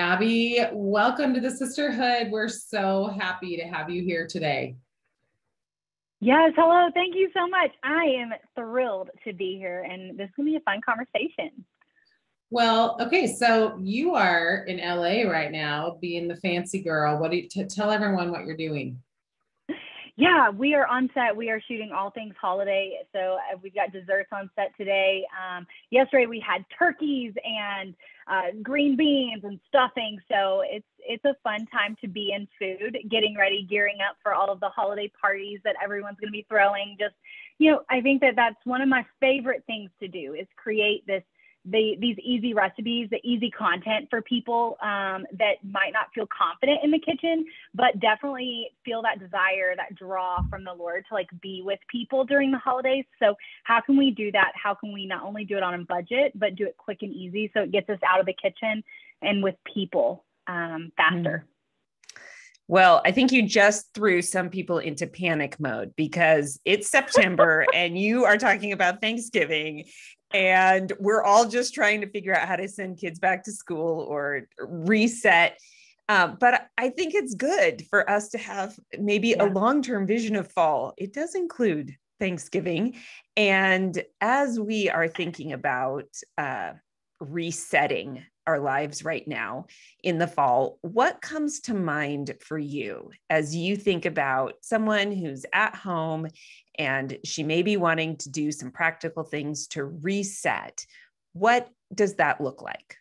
Abby, welcome to the sisterhood. We're so happy to have you here today. Yes, hello. Thank you so much. I am thrilled to be here, and this is going to be a fun conversation. Well, okay, so you are in LA right now, being the fancy girl. What do you tell everyone what you're doing? Yeah, we are on set. We are shooting all things holiday. So we've got desserts on set today. Yesterday we had turkeys and green beans and stuffing. So it's a fun time to be in food, getting ready, gearing up for all of the holiday parties that everyone's going to be throwing. Just, I think that that's one of my favorite things to do is create these easy recipes, the easy content for people that might not feel confident in the kitchen, but definitely feel that desire, that draw from the Lord to be with people during the holidays. So how can we do that? How can we not only do it on a budget, but do it quick and easy so it gets us out of the kitchen and with people faster? Well, I think you just threw some people into panic mode because it's September and you are talking about Thanksgiving. And we're all just trying to figure out how to send kids back to school or reset. But I think it's good for us to have maybe a long-term vision of fall. It does include Thanksgiving. And as we are thinking about resetting our lives right now in the fall, what comes to mind for you as you think about someone who's at home and she may be wanting to do some practical things to reset? What does that look like?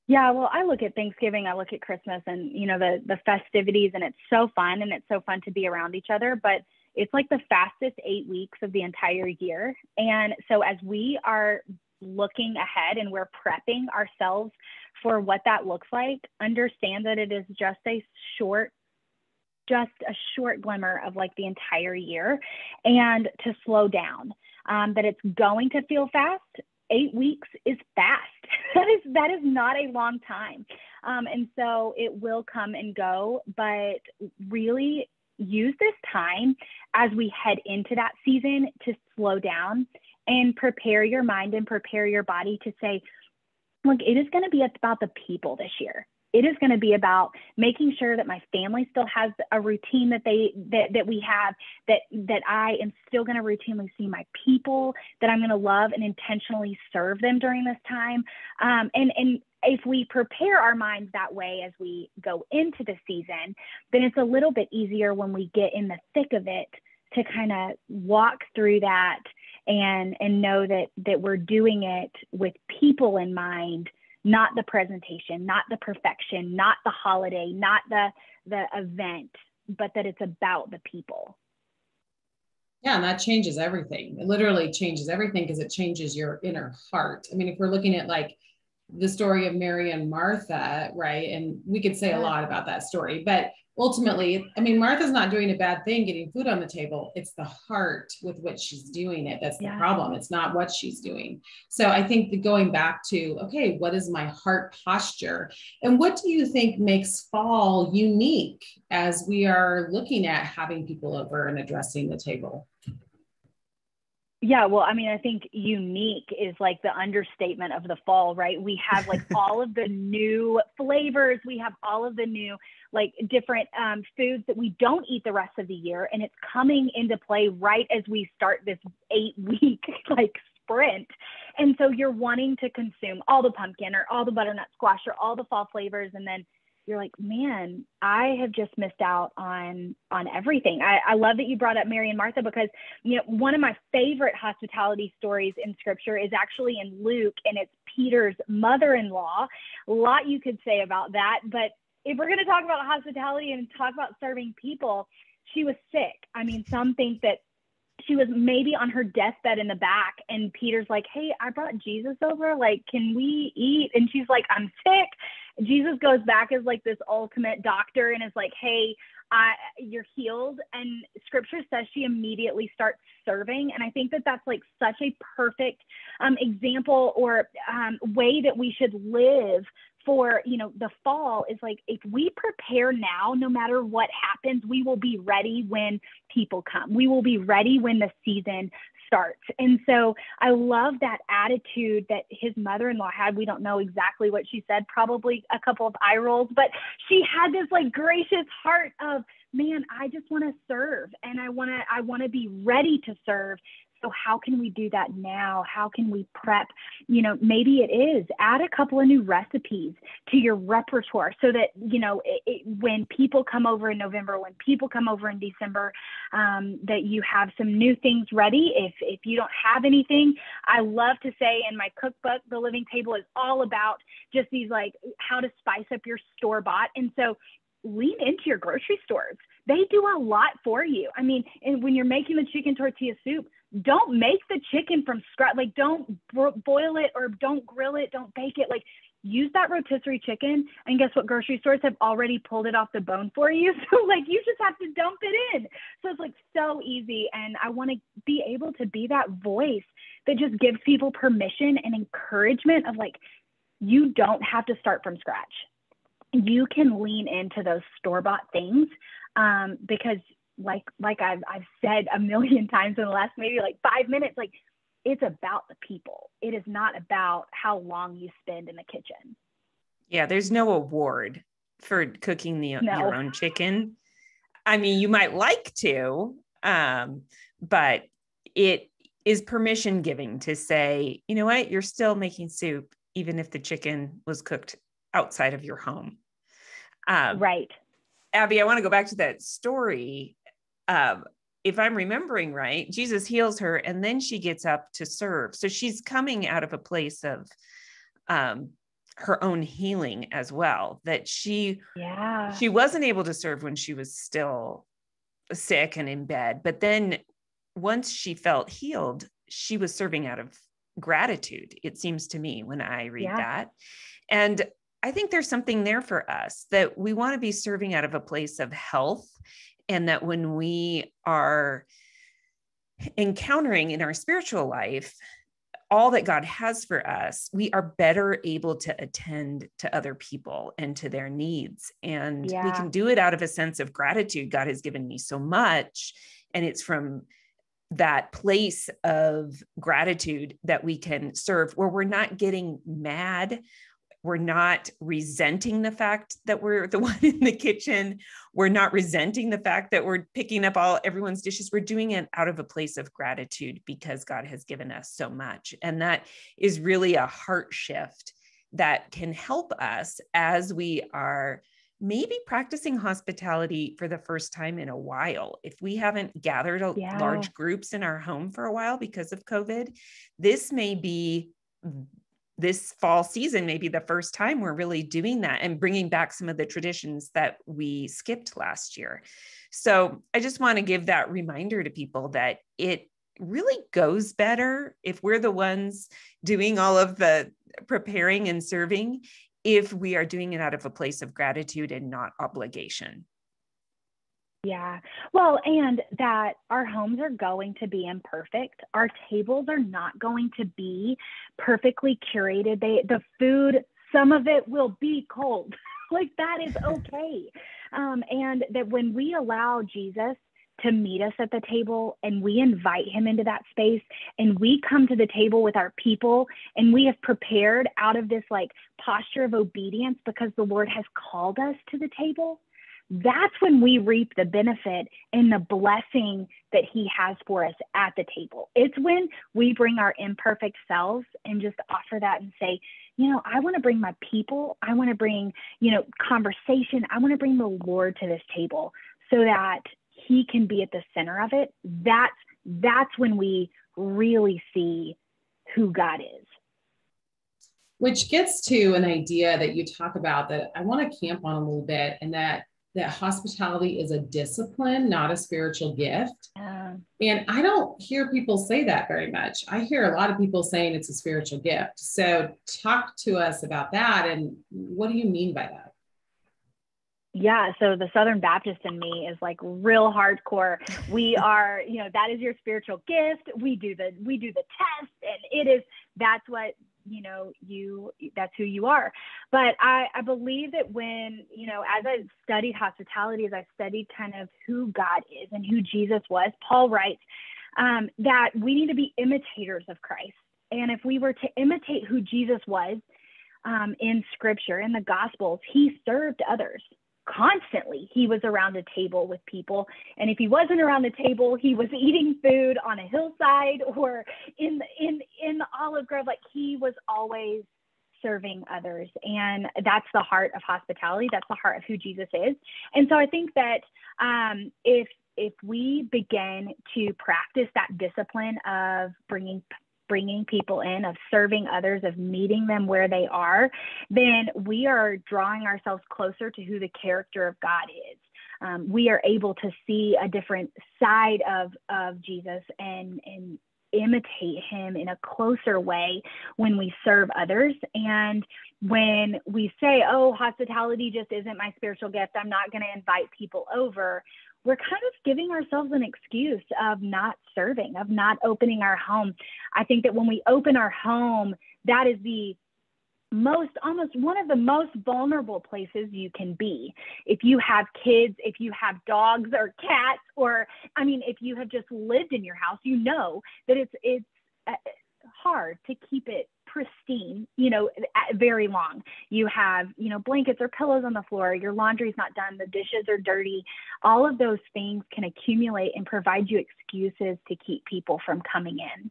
Yeah, well, I look at Thanksgiving, I look at Christmas and, the festivities, and it's so fun, and it's so fun to be around each other, but it's like the fastest 8 weeks of the entire year. And so as we are looking ahead and we're prepping ourselves for what that looks like, understand that it is just a short glimmer of the entire year, and to slow down, that it's going to feel fast. 8 weeks is fast. That is not a long time. And so it will come and go, but really use this time as we head into that season to slow down and prepare your mind and prepare your body to say, look, it is going to be about the people this year. It is going to be about making sure that my family still has a routine that we have, that I am still going to routinely see my people, that I'm going to love and intentionally serve them during this time. And if we prepare our minds that way as we go into the season, then it's a little bit easier when we get in the thick of it to kind of walk through that and know that we're doing it with people in mind, not the presentation, not the perfection, not the holiday, not the event, but that it's about the people. Yeah, and that changes everything. It literally changes everything because it changes your inner heart. I mean, if we're looking at the story of Mary and Martha, right? And we could say a lot about that story, but ultimately, I mean, Martha's not doing a bad thing getting food on the table. It's the heart with which she's doing it. That's the problem. It's not what she's doing. So I think going back to, okay, what is my heart posture? And what do you think makes fall unique as we are looking at having people over and addressing the table? Yeah, well, I mean, I think unique is the understatement of the fall, right? We have all of the new flavors. We have all of the new different foods that we don't eat the rest of the year. And it's coming into play right as we start this 8-week sprint. And so you're wanting to consume all the pumpkin or all the butternut squash or all the fall flavors. And then you're like, man, I have just missed out on everything. I love that you brought up Mary and Martha because, one of my favorite hospitality stories in scripture is actually in Luke, and it's Peter's mother-in-law. A lot you could say about that, but if we're going to talk about hospitality and talk about serving people, she was sick. I mean, some think that she was maybe on her deathbed in the back, and Peter's like, hey, I brought Jesus over. Can we eat? And she's like, I'm sick. Jesus goes back as this ultimate doctor and is like, hey, you're healed. And scripture says she immediately starts serving. And I think that that's such a perfect example or way that we should live for, the fall is if we prepare now, no matter what happens, we will be ready when people come. We will be ready when the season start. And so I love that attitude that his mother-in-law had. We don't know exactly what she said, probably a couple of eye rolls, but she had this like gracious heart of, man, I just want to serve, and I want to be ready to serve. So how can we do that now? How can we prep? You know, maybe it is add a couple of new recipes to your repertoire so that, you know, when people come over in November, when people come over in December, that you have some new things ready. If you don't have anything, I love to say in my cookbook, The Living Table is all about just these like how to spice up your store-bought. And so lean into your grocery stores. They do a lot for you. I mean, and when you're making the chicken tortilla soup, don't make the chicken from scratch. Like, don't boil it or don't grill it. Don't bake it. Like, use that rotisserie chicken. And guess what? Grocery stores have already pulled it off the bone for you. So like, you just have to dump it in. So it's like so easy. And I want to be able to be that voice that just gives people permission and encouragement of like, you don't have to start from scratch. You can lean into those store-bought things because like I've said a million times in the last maybe like 5 minutes, like it's about the people. It is not about how long you spend in the kitchen. Yeah, there's no award for cooking your own chicken. I mean, you might like to, but it is permission giving to say, you know what, you're still making soup, even if the chicken was cooked outside of your home. Right. Abby, I want to go back to that story. If I'm remembering right, Jesus heals her and then she gets up to serve. So she's coming out of a place of her own healing as well, that she wasn't able to serve when she was still sick and in bed. But then once she felt healed, she was serving out of gratitude, it seems to me, when I read that. And I think there's something there for us, that we want to be serving out of a place of health, and that when we are encountering in our spiritual life all that God has for us, we are better able to attend to other people and to their needs. And we can do it out of a sense of gratitude. God has given me so much. And it's from that place of gratitude that we can serve, where we're not getting mad. We're not resenting the fact that we're the one in the kitchen. We're not resenting the fact that we're picking up everyone's dishes. We're doing it out of a place of gratitude because God has given us so much. And that is really a heart shift that can help us as we are maybe practicing hospitality for the first time in a while. If we haven't gathered large groups in our home for a while because of COVID, this fall season may be the first time we're really doing that and bringing back some of the traditions that we skipped last year. So I just want to give that reminder to people that it really goes better if we're the ones doing all of the preparing and serving, if we are doing it out of a place of gratitude and not obligation. Yeah. Well, and that our homes are going to be imperfect. Our tables are not going to be perfectly curated. The food, some of it will be cold. Like, that is okay. And that when we allow Jesus to meet us at the table and we invite him into that space and we come to the table with our people and we have prepared out of this like posture of obedience because the Lord has called us to the table, that's when we reap the benefit and the blessing that he has for us at the table. It's when we bring our imperfect selves and just offer that and say, you know, I want to bring my people. I want to bring, you know, conversation. I want to bring the Lord to this table so that he can be at the center of it. That's when we really see who God is. Which gets to an idea that you talk about that I want to camp on a little bit, and that hospitality is a discipline, not a spiritual gift. And I don't hear people say that very much. I hear a lot of people saying it's a spiritual gift. So talk to us about that. And what do you mean by that? Yeah. So the Southern Baptist in me is like real hardcore. We are, you know, that is your spiritual gift. We do the test, and that's what, you know, that's who you are. But I believe that when, you know, as I studied hospitality, as I studied kind of who God is and who Jesus was, Paul writes that we need to be imitators of Christ. And if we were to imitate who Jesus was in scripture, in the gospels, he served others constantly. He was around a table with people. And if he wasn't around the table, he was eating food on a hillside or in the olive grove. Like, he was always serving others. And that's the heart of hospitality. That's the heart of who Jesus is. And so I think that if we begin to practice that discipline of bringing people in, of serving others, of meeting them where they are, then we are drawing ourselves closer to who the character of God is. We are able to see a different side of Jesus and imitate him in a closer way when we serve others. And when we say, oh, hospitality just isn't my spiritual gift, I'm not going to invite people over, we're kind of giving ourselves an excuse of not serving, of not opening our home. I think that when we open our home, that is almost one of the most vulnerable places you can be. If you have kids, if you have dogs or cats, or, I mean, if you have just lived in your house, you know that it's hard to keep it pristine, very long. You have, blankets or pillows on the floor, your laundry's not done, the dishes are dirty. All of those things can accumulate and provide you excuses to keep people from coming in.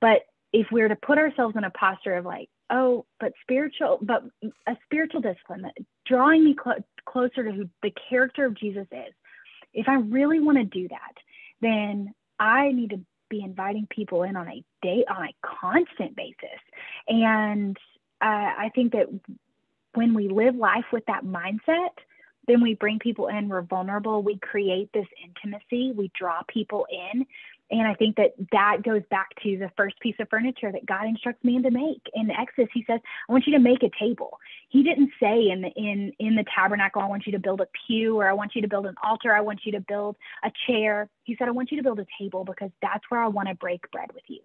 But if we're to put ourselves in a posture of like, oh, but a spiritual discipline, drawing me closer to who the character of Jesus is, if I really want to do that, then I need to be inviting people in on a constant basis. And I think that when we live life with that mindset, then we bring people in, we're vulnerable, we create this intimacy, we draw people in. And I think that goes back to the first piece of furniture that God instructs man to make. In Exodus, he says, I want you to make a table. He didn't say in the tabernacle, I want you to build a pew, or I want you to build an altar, I want you to build a chair. He said, I want you to build a table because that's where I want to break bread with you.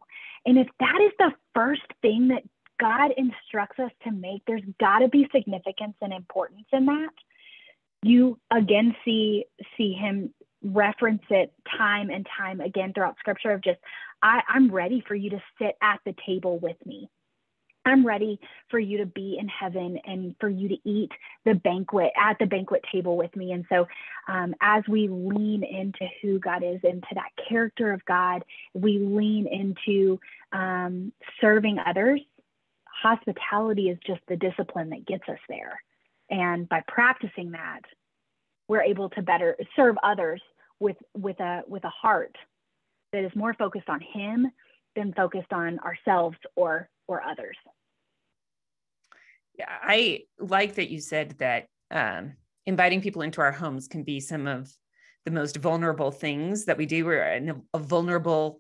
And if that is the first thing that God instructs us to make, there's got to be significance and importance in that. You again see him reference it time and time again throughout scripture of just, I'm ready for you to sit at the table with me. I'm ready for you to be in heaven and for you to eat at the banquet table with me. And so as we lean into who God is, into that character of God, we lean into serving others. Hospitality is just the discipline that gets us there. And by practicing that, we're able to better serve others with a heart that is more focused on him than focused on ourselves or others. Yeah, I like that you said that inviting people into our homes can be some of the most vulnerable things that we do. We're a vulnerable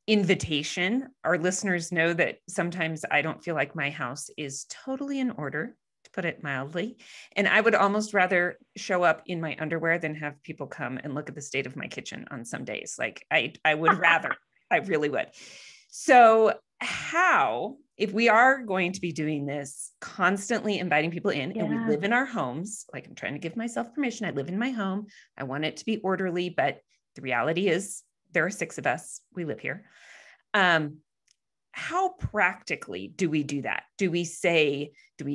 invitation. Our listeners know that sometimes I don't feel like my house is totally in order, to put it mildly. And I would almost rather show up in my underwear than have people come and look at the state of my kitchen on some days. Like I would rather, I really would. So how, if we are going to be doing this, constantly inviting people in, and we live in our homes, like I'm trying to give myself permission. I live in my home. I want it to be orderly, but the reality is there are 6 of us. We live here. How practically do we do that? Do we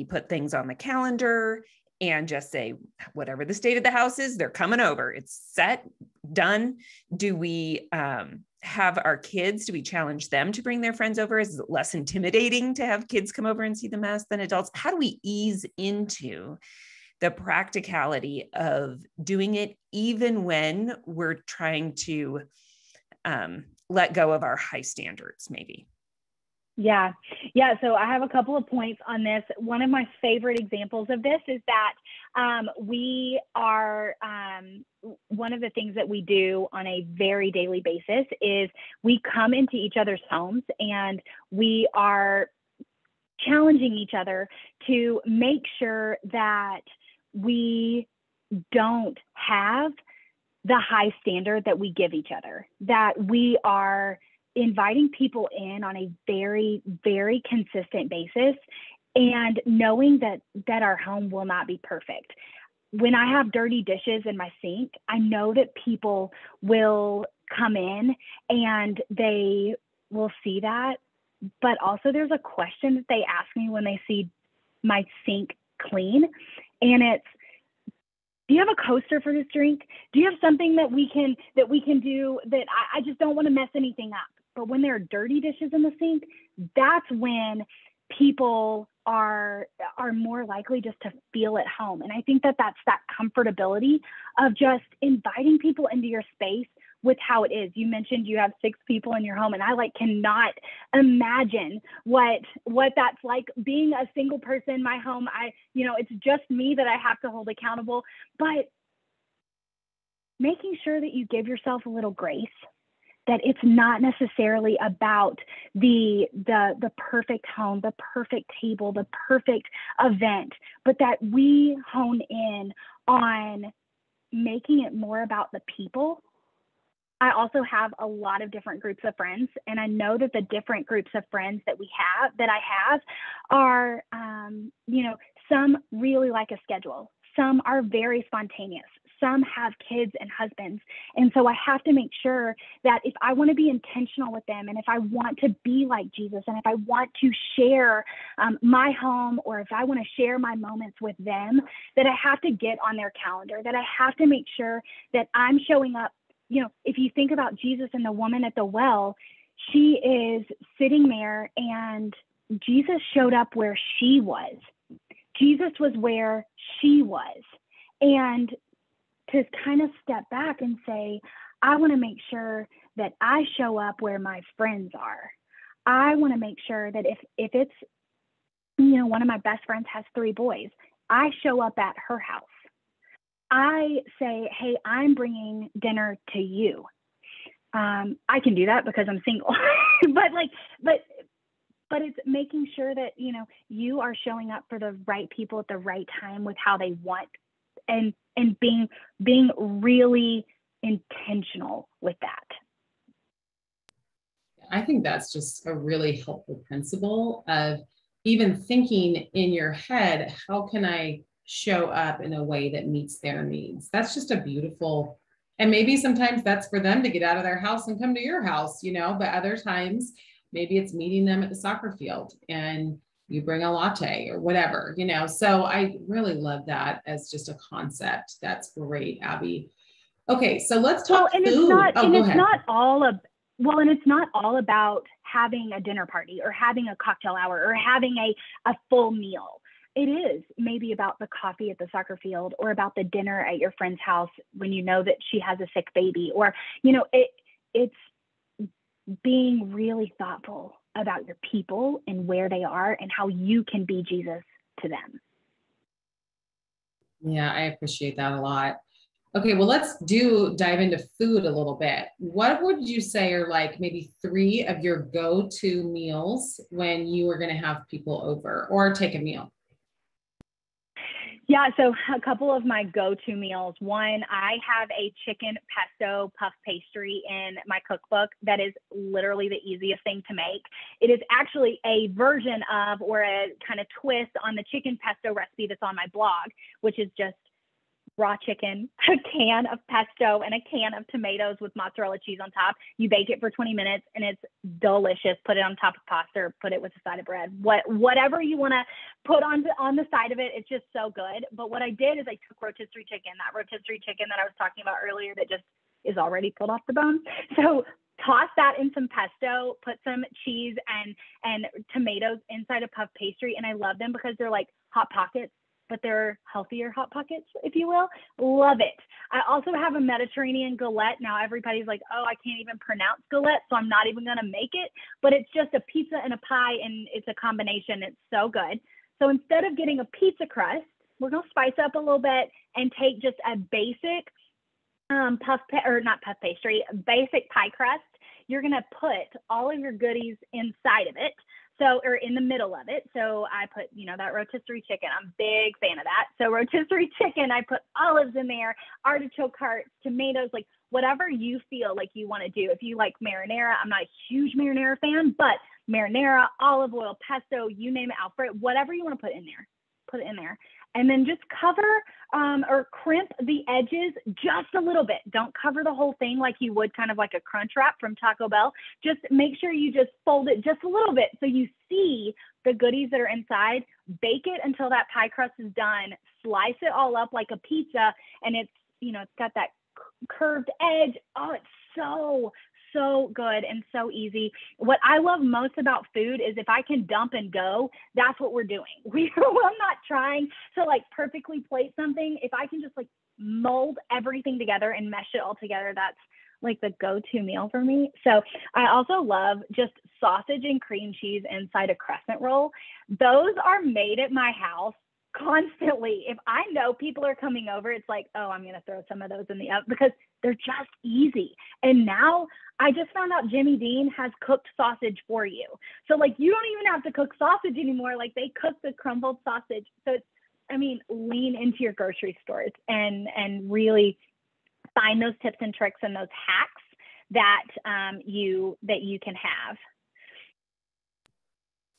put things on the calendar and just say, whatever the state of the house is, they're coming over, it's set, done? Do we have our kids, do we challenge them to bring their friends over? Is it less intimidating to have kids come over and see the Mass than adults? How do we ease into the practicality of doing it, even when we're trying to let go of our high standards, maybe? Yeah. So I have a couple of points on this. One of my favorite examples of this is that we are, one of the things that we do on a very daily basis is we come into each other's homes and we are challenging each other to make sure that we don't have the high standard that we give each other, that we are inviting people in on a very, very consistent basis, and knowing that our home will not be perfect. When I have dirty dishes in my sink, I know that people will come in and they will see that. But also there's a question that they ask me when they see my sink clean. And it's, do you have a coaster for this drink? Do you have something that we can do that I just don't want to mess anything up? But when there are dirty dishes in the sink, that's when people are more likely just to feel at home. And I think that that's that comfortability of just inviting people into your space with how it is. You mentioned you have 6 people in your home, and I cannot imagine what that's like being a single person in my home. It's just me that I have to hold accountable, but making sure that you give yourself a little grace, that it's not necessarily about the perfect home, the perfect table, the perfect event, but that we hone in on making it more about the people. I also have a lot of different groups of friends, and I know that the different groups of friends that I have are, some really like a schedule. Some are very spontaneous. Some have kids and husbands. And so I have to make sure that if I want to be intentional with them, and if I want to be like Jesus, and if I want to share my home, or if I want to share my moments with them, that I have to get on their calendar, that I have to make sure that I'm showing up. If you think about Jesus and the woman at the well, she is sitting there and Jesus showed up where she was. Jesus was where she was. And to kind of step back and say, I want to make sure that I show up where my friends are. I want to make sure that if it's, one of my best friends has 3 boys, I show up at her house. I say, hey, I'm bringing dinner to you. I can do that because I'm single, but it's making sure that, you are showing up for the right people at the right time with how they want, and being really intentional with that. I think that's just a really helpful principle of even thinking in your head, how can I show up in a way that meets their needs? That's just a beautiful, and maybe sometimes that's for them to get out of their house and come to your house, but other times maybe it's meeting them at the soccer field and you bring a latte or whatever, so I really love that as just a concept. That's great, Abby. Okay, so let's talk food. It's not all about having a dinner party or having a cocktail hour or having a full meal. It is maybe about the coffee at the soccer field, or about the dinner at your friend's house when you know that she has a sick baby, or, it's being really thoughtful about your people and where they are and how you can be Jesus to them. Yeah, I appreciate that a lot. Okay, well, let's dive into food a little bit. What would you say are maybe 3 of your go-to meals when you are going to have people over or take a meal? Yeah, so a couple of my go-to meals. One, I have a chicken pesto puff pastry in my cookbook that is literally the easiest thing to make. It is actually a version of, or a kind of twist on, the chicken pesto recipe that's on my blog, which is just raw chicken, a can of pesto, and a can of tomatoes with mozzarella cheese on top. You bake it for 20 minutes and it's delicious. Put it on top of pasta, or put it with a side of bread. Whatever you want to put on the side of it, it's just so good. But what I did is I took rotisserie chicken, that rotisserie chicken that I was talking about earlier that just is already pulled off the bone. So toss that in some pesto, put some cheese and tomatoes inside a puff pastry. And I love them because they're like Hot Pockets, but they're healthier Hot Pockets, if you will. Love it. I also have a Mediterranean galette. Now everybody's like, oh, I can't even pronounce galette, so I'm not even going to make it. But it's just a pizza and a pie, and it's a combination. It's so good. So instead of getting a pizza crust, we're going to spice up a little bit and take just a basic basic pie crust. You're going to put all of your goodies inside of it. So, or in the middle of it. So I put, that rotisserie chicken. I'm a big fan of that. So rotisserie chicken, I put olives in there, artichoke hearts, tomatoes, whatever you feel like you want to do. If you like marinara, I'm not a huge marinara fan, but marinara, olive oil, pesto, you name it, Alfred, whatever you want to put in there. put it in there. And then just cover or crimp the edges just a little bit. Don't cover the whole thing like you would kind of like a crunch wrap from Taco Bell. Just make sure you just fold it just a little bit so you see the goodies that are inside. Bake it until that pie crust is done. Slice it all up like a pizza, and it's, you know, it's got that curved edge. Oh, it's so good and so easy. What I love most about food is if I can dump and go, that's what we're doing. I'm not trying to like perfectly plate something. If I can just like mold everything together and mesh it all together, that's like the go-to meal for me. So I also love just sausage and cream cheese inside a crescent roll. Those are made at my house constantly. If I know people are coming over, it's like, oh, I'm going to throw some of those in the oven because they're just easy. And now I just found out Jimmy Dean has cooked sausage for you. So like, you don't even have to cook sausage anymore. Like they cook the crumbled sausage. So it's, I mean, lean into your grocery stores and really find those tips and tricks and those hacks that you can have.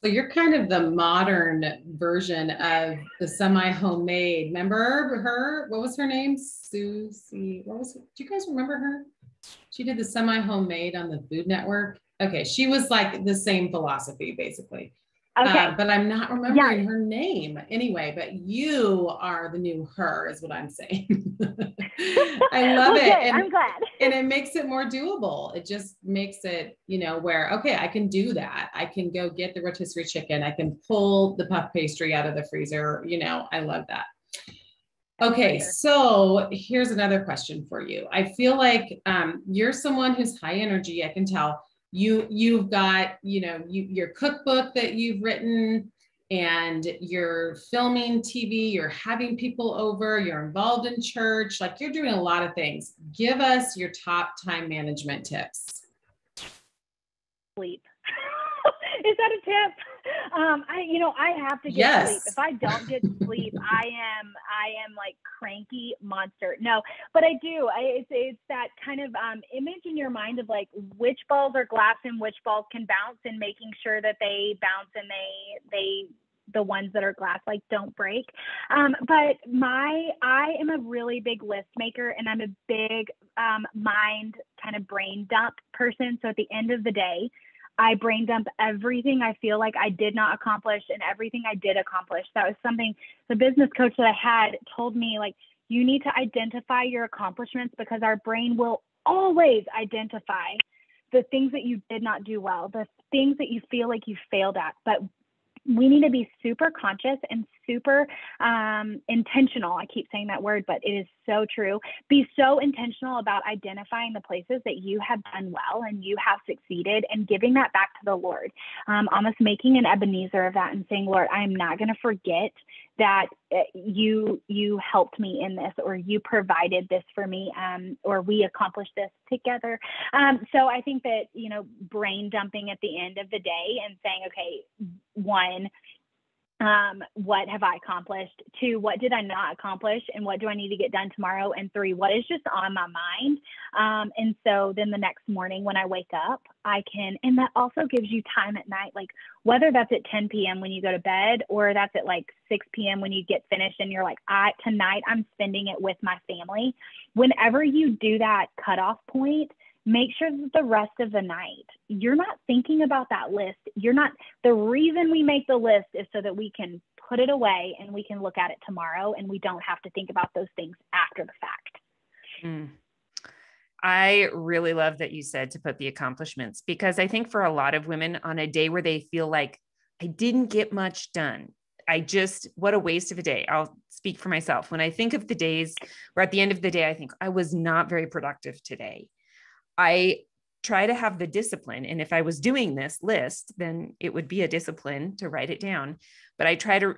So you're kind of the modern version of the semi-homemade. Remember her? What was her name? Susie. What was it? Do you guys remember her? She did the semi-homemade on the Food Network. Okay, she was like the same philosophy, basically. Okay. But I'm not remembering her name anyway, but you are the new her is what I'm saying. I love it. And, I'm glad. And it makes it more doable. It just makes it, you know, where, okay, I can do that. I can go get the rotisserie chicken. I can pull the puff pastry out of the freezer. You know, I love that. Okay, so here's another question for you. I feel like you're someone who's high energy. I can tell. You've got, you know, your cookbook that you've written, and you're filming TV, you're having people over, you're involved in church, like you're doing a lot of things. Give us your top time management tips. Sleep. Is that a tip? I have to get sleep. If I don't get sleep, I am like cranky monster. No, but I do. It's that kind of image in your mind of like which balls are glass and which balls can bounce, and making sure that they bounce and the ones that are glass like don't break. But I am a really big list maker, and I'm a big mind kind of brain dump person. So at the end of the day, I brain dump everything I feel like I did not accomplish and everything I did accomplish. That was something the business coach that I had told me, like, you need to identify your accomplishments, because our brain will always identify the things that you did not do well, the things that you feel like you failed at. But we need to be super conscious and super intentional. I keep saying that word, but it is so true. Be so intentional about identifying the places that you have done well and you have succeeded, and giving that back to the Lord. Almost making an Ebenezer of that and saying, Lord, I am not going to forget that you helped me in this, or you provided this for me, or we accomplished this together. So I think that, brain dumping at the end of the day and saying, okay, 1, what have I accomplished? 2, what did I not accomplish? And what do I need to get done tomorrow? And 3, what is just on my mind? And so then the next morning when I wake up, and that also gives you time at night, like whether that's at 10 p.m. when you go to bed, or that's at like 6 p.m. when you get finished and you're like, tonight I'm spending it with my family. Whenever you do that cutoff point, make sure that the rest of the night, you're not thinking about that list. The reason we make the list is so that we can put it away and we can look at it tomorrow, and we don't have to think about those things after the fact. I really love that you said to put the accomplishments, because I think for a lot of women, on a day where they feel like I didn't get much done, what a waste of a day. I'll speak for myself. When I think of the days where at the end of the day, I think I was not very productive today, I try to have the discipline. And if I was doing this list, then it would be a discipline to write it down. But I try to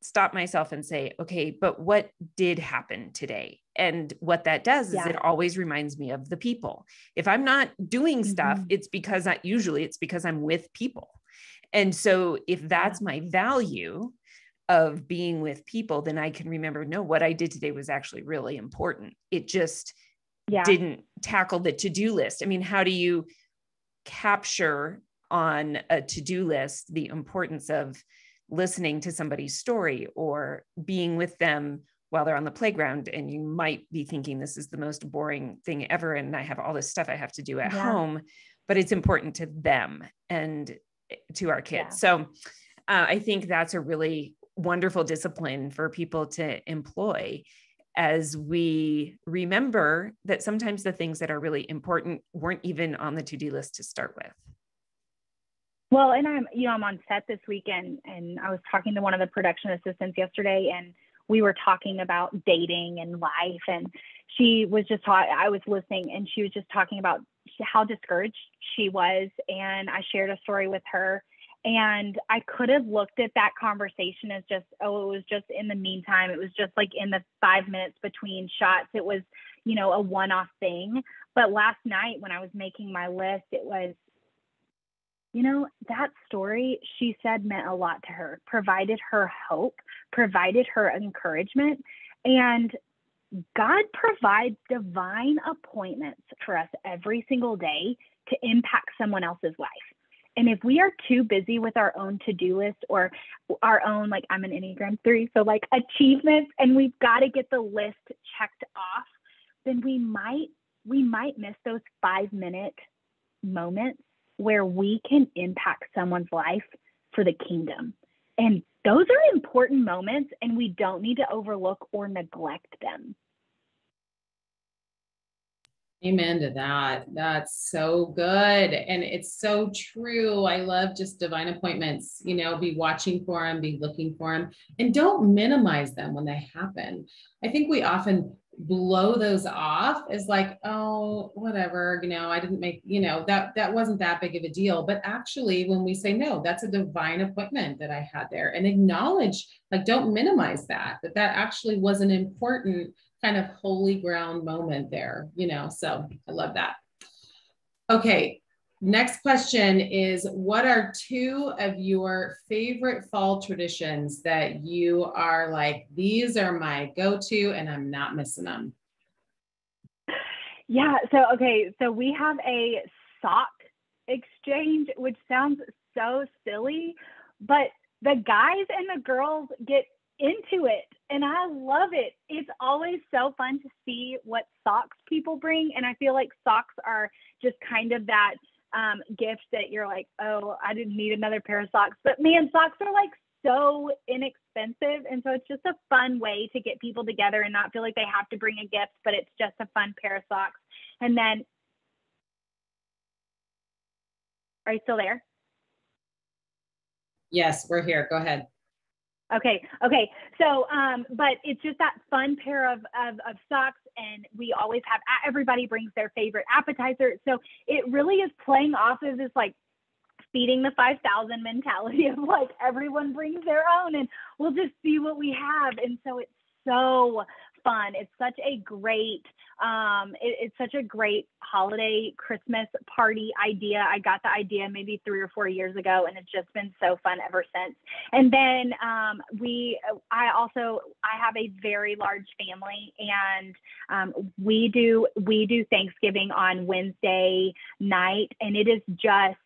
stop myself and say, okay, but what did happen today? And what that does is it always reminds me of the people. If I'm not doing stuff, it's because I'm with people. And so if that's my value of being with people, then I can remember, no, what I did today was actually really important. It just didn't tackle the to-do list. I mean, how do you capture on a to-do list the importance of listening to somebody's story or being with them while they're on the playground. And you might be thinking this is the most boring thing ever, and I have all this stuff I have to do at home, but it's important to them and to our kids. So I think that's a really wonderful discipline for people to employ, as we remember that sometimes the things that are really important weren't even on the to-do list to start with. Well, and I'm on set this weekend, and I was talking to one of the production assistants yesterday, and we were talking about dating and life. And she was just I was listening, and she was just talking about how discouraged she was. And I shared a story with her, and I could have looked at that conversation as just, oh, it was just in the meantime. It was just like in the 5 minutes between shots. It was, a one-off thing. But last night when I was making my list, it was, that story, she said, meant a lot to her, provided her hope, provided her encouragement. And God provides divine appointments for us every single day to impact someone else's life. And if we are too busy with our own to-do list or our own, like I'm an Enneagram 3, so like achievements, and we've got to get the list checked off, then we might miss those 5-minute moments where we can impact someone's life for the kingdom. And those are important moments, and we don't need to overlook or neglect them. Amen to that. That's so good. And it's so true. I love just divine appointments, be watching for them, be looking for them, and don't minimize them when they happen. I think we often blow those off as like, oh, whatever, I didn't make, that wasn't that big of a deal. But actually, when we say, no, that's a divine appointment that I had there, and acknowledge, like, don't minimize that actually was an important kind of holy ground moment there, so I love that. Okay. Next question is, what are 2 of your favorite fall traditions that you are like, these are my go-to and I'm not missing them? Yeah. So we have a sock exchange, which sounds so silly, but the guys and the girls get into it, and I love it. It's always so fun to see what socks people bring. And I feel like socks are just kind of that gift that you're like, oh, I didn't need another pair of socks. But man, socks are like so inexpensive. And so it's just a fun way to get people together and not feel like they have to bring a gift, but it's just a fun pair of socks. And then, are you still there? Yes, we're here. Go ahead. Okay. So, but it's just that fun pair of socks, and we always have, everybody brings their favorite appetizer. So it really is playing off of this like feeding the 5,000 mentality of like everyone brings their own, and we'll just see what we have. And so it's so fun. It's such a great, it's such a great holiday Christmas party idea. I got the idea maybe 3 or 4 years ago, and it's just been so fun ever since. And then I have a very large family, and we do Thanksgiving on Wednesday night, and it is just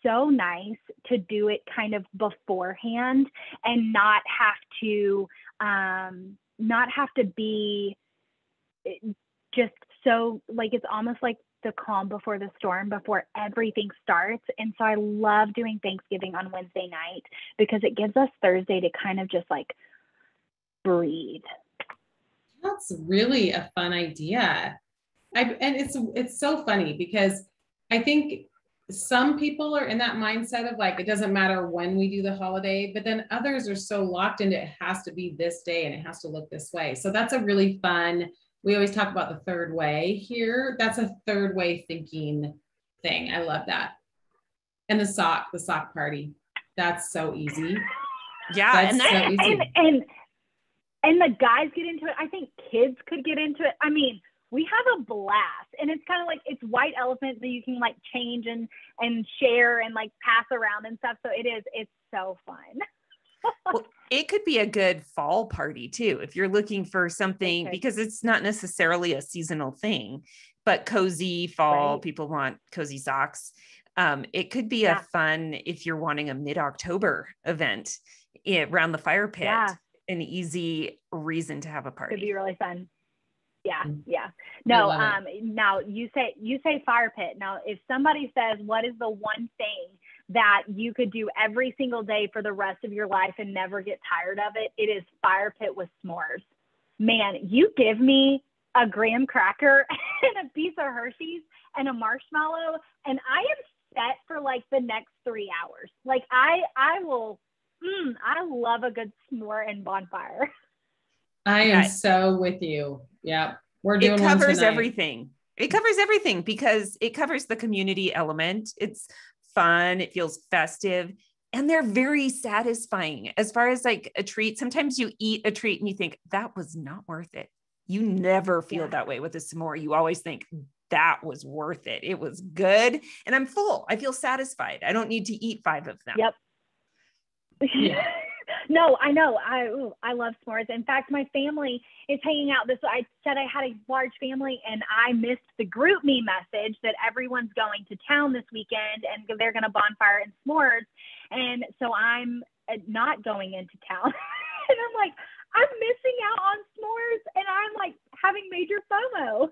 so nice to do it kind of beforehand and not have to be just so like, it's almost like the calm before the storm before everything starts. And so I love doing Thanksgiving on Wednesday night because it gives us Thursday to kind of just like breathe. That's really a fun idea. And it's so funny because I think some people are in that mindset of like, it doesn't matter when we do the holiday, but then others are so locked into it has to be this day and it has to look this way. So that's a really fun, we always talk about the third way here. That's a third way thinking thing. I love that. And the sock party. That's so easy. Yeah. That's so easy. And the guys get into it. I think kids could get into it. I mean, we have a blast, and it's kind of like, it's white elephant that you can like change and share and like pass around and stuff. So it's so fun. Well, it could be a good fall party too, if you're looking for something, because it's not necessarily a seasonal thing, but cozy fall, right. People want cozy socks. It could be a fun, if you're wanting a mid-October event, around the fire pit, Yeah. an easy reason to have a party. Could be really fun. Yeah. Yeah. I No, love it. now you say fire pit. Now, if somebody says, what is the one thing that you could do every single day for the rest of your life and never get tired of it, it is fire pit with s'mores. Man, you give me a graham cracker and a piece of Hershey's and a marshmallow, and I am set for like the next 3 hours. Like I will, I love a good s'more and bonfire. I am so with you. Yeah. We're doing It one covers tonight. everything. It covers everything because it covers the community element. It's fun. It feels festive. And they're very satisfying as far as like a treat. Sometimes you eat a treat and you think that was not worth it. You never feel that way with a s'more. You always think that was worth it. It was good. And I'm full. I feel satisfied. I don't need to eat 5 of them. Yep. Yeah. No, I know. I love s'mores. In fact, my family is hanging out I said I had a large family, and I missed the group me message that everyone's going to town this weekend and they're going to bonfire and s'mores. And so I'm not going into town. And I'm like, I'm missing out on s'mores, and I'm like having major FOMO.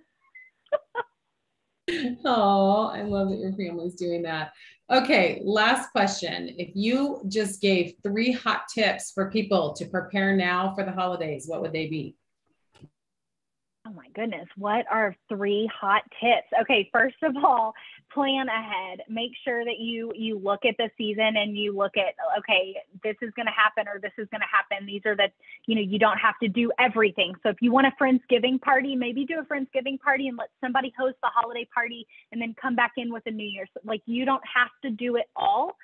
Oh, I love that your family's doing that. Okay, last question. If you just gave 3 hot tips for people to prepare now for the holidays, what would they be? Oh my goodness, what are 3 hot tips? Okay, first of all, plan ahead. Make sure that you look at the season and you look at, okay, this is going to happen or this is going to happen. These are you don't have to do everything. So if you want a Friendsgiving party, maybe do a Friendsgiving party and let somebody host the holiday party and then come back in with a New Year's. Like, you don't have to do it all.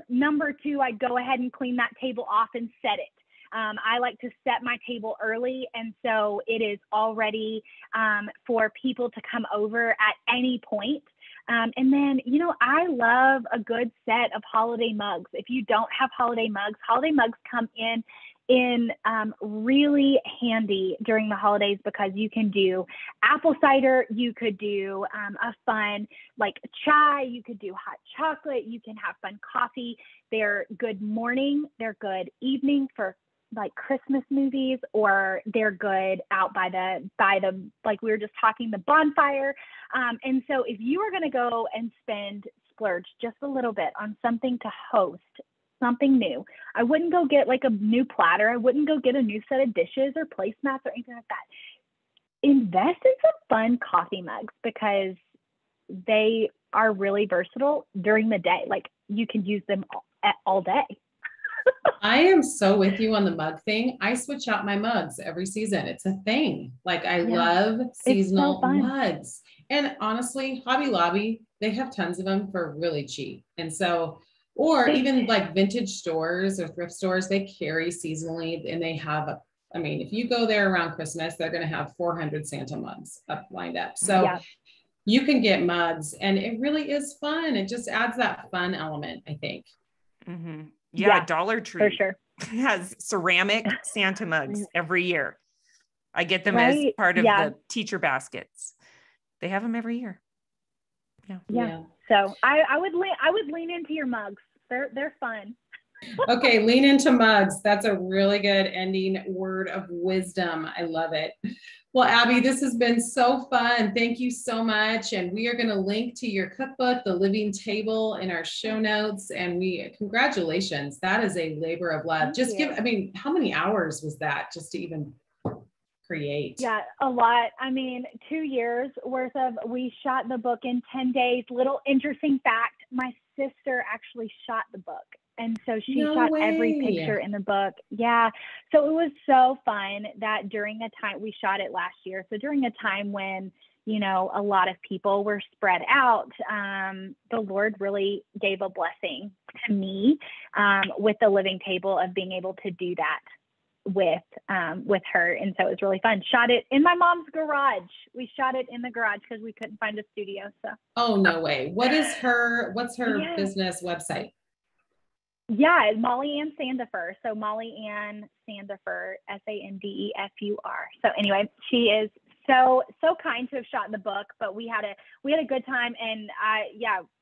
Number 2, I'd go ahead and clean that table off and set it. I like to set my table early, and so it is all ready for people to come over at any point. And then, I love a good set of holiday mugs. If you don't have holiday mugs come in really handy during the holidays, because you can do apple cider, you could do a fun like chai, you could do hot chocolate, you can have fun coffee. They're good morning, they're good evening for like Christmas movies, or they're good out by the like we were just talking, the bonfire. And so if you are going to go and splurge just a little bit on something to host, something new, I wouldn't go get like a new platter. I wouldn't go get a new set of dishes or placemats or anything like that. Invest in some fun coffee mugs, because they are really versatile during the day. Like, you can use them all day. I am so with you on the mug thing. I switch out my mugs every season. It's a thing. Like, I love seasonal mugs. And honestly, Hobby Lobby, they have tons of them for really cheap. And so, or even like vintage stores or thrift stores, they carry seasonally, and they have if you go there around Christmas, they're going to have 400 Santa mugs lined up. So you can get mugs, and it really is fun. It just adds that fun element, I think. Mm-hmm. Yeah, Dollar Tree for sure has ceramic Santa mugs every year. I get them as part of the teacher baskets. They have them every year. Yeah. So I would lean into your mugs. They're fun. Okay, lean into mugs. That's a really good ending word of wisdom. I love it. Well, Abby, this has been so fun. Thank you so much. And we are going to link to your cookbook, The Living Table, in our show notes. And congratulations. That is a labor of love. How many hours was that just to even create? Yeah, a lot. 2 years worth we shot the book in 10 days. Little interesting fact, my sister actually shot the book. And so she shot every picture in the book. Yeah. So it was so fun that during a time, we shot it last year. So during a time when, a lot of people were spread out, the Lord really gave a blessing to me with the living table, of being able to do that with her. And so it was really fun. Shot it in my mom's garage. We shot it in the garage because we couldn't find a studio. So. Oh, no way. What's her business website? Yeah, Molly Ann Sandefur. So Molly Ann Sandefur, Sandefur. So anyway, she is so kind to have shot the book, but we had a good time, and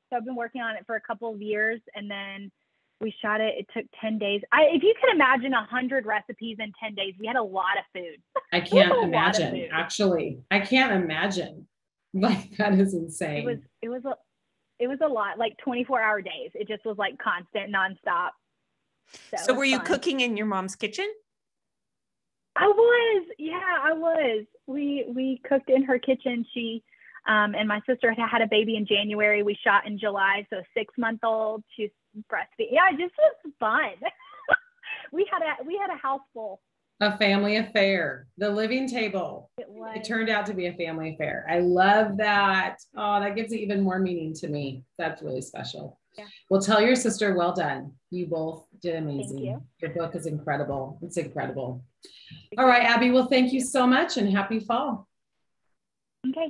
so I've been working on it for a couple of years, and then We shot it. It took 10 days. If you can imagine 100 recipes in 10 days, we had a lot of food. I can't imagine, actually. I can't imagine. Like, that is insane. It was a lot, like 24-hour days. It just was like constant, nonstop. So were you cooking in your mom's kitchen? I was. Yeah, I was. We cooked in her kitchen. She and my sister had a baby in January. We shot in July, so 6-month-old. She's breastfeeding. Yeah, it just was fun. we had a house full. A family affair. The living table. It turned out to be a family affair. I love that. Oh, that gives it even more meaning to me. That's really special. Yeah. Well, tell your sister, well done. You both did amazing. Thank you. Your book is incredible. It's incredible. All right, Abby. Well, thank you so much and happy fall. Okay.